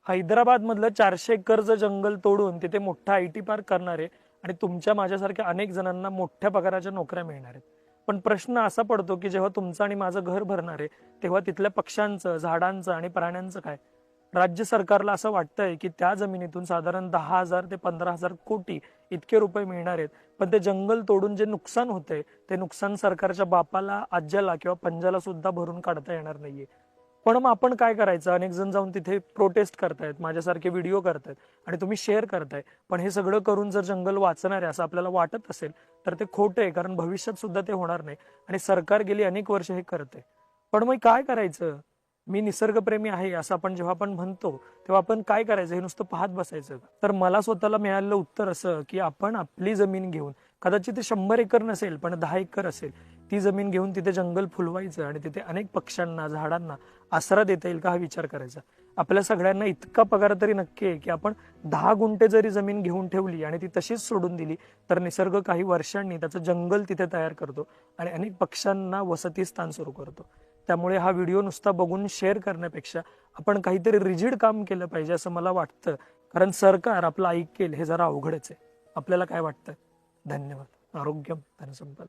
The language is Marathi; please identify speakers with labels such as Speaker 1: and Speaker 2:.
Speaker 1: हैदराबाद मधलं 400 एकरचं जंगल तोडून तिथे मोठा आयटी पार्क करणार आहे आणि तुमच्या माझ्यासारख्या अनेक जणांना मोठ्या पगाराच्या नोकऱ्या मिळणार आहेत. पण प्रश्न असा पडतो की जेव्हा तुमचं आणि माझं घर भरणार आहे तेव्हा तिथल्या पक्ष्यांचं, झाडांचं आणि प्राण्यांचं काय? राज्य सरकारला असं वाटतंय की त्या जमिनीतून साधारण 10,000 ते 15,000 कोटी इतके रुपये मिळणार आहेत, पण ते जंगल तोडून जे नुकसान होतंय ते नुकसान सरकारच्या बापाला, आज्याला किंवा पंजाला सुद्धा भरून काढता येणार नाहीये. पण मग आपण काय करायचं? अनेक जण जाऊन तिथे प्रोटेस्ट करतायत, माझ्यासारखे व्हिडिओ करतायत आणि तुम्ही शेअर करताय. पण हे सगळं करून जर जंगल वाचणार आहे असं आपल्याला वाटत असेल तर ते खोटं आहे, कारण भविष्यात सुद्धा ते होणार नाही आणि सरकार गेली अनेक वर्ष हे करते. पण मग काय करायचं? मी निसर्गप्रेमी आहे असं आपण जेव्हा आपण म्हणतो तेव्हा आपण काय करायचं? हे नुसतं पाहत बसायचं? तर मला स्वतःला मिळालेलं उत्तर असं की आपण आपली जमीन घेऊन, कदाचित ते 100 एकर नसेल पण 10 एकर असेल, ती जमीन घेऊन तिथे जंगल फुलवायचं आणि तिथे अनेक पक्ष्यांना, झाडांना आसरा देता येईल का हा विचार करायचा. आपल्या सगळ्यांना इतका पगार तरी नक्की आहे की आपण 10 गुंठे जरी जमीन घेऊन ठेवली आणि ती तशीच सोडून दिली तर निसर्ग काही वर्षांनी त्याचं जंगल तिथे तयार करतो आणि अनेक पक्ष्यांना वसती स्थान सुरू करतो. त्यामुळे हा व्हिडिओ नुसता बघून शेअर करण्यापेक्षा आपण काहीतरी रिजिड काम केलं पाहिजे असं मला वाटतं, कारण सरकार आपलं ऐकेल हे जरा अवघडच आहे. आपल्याला काय वाटतं? धन्यवाद. आरोग्यम धनसंपदा.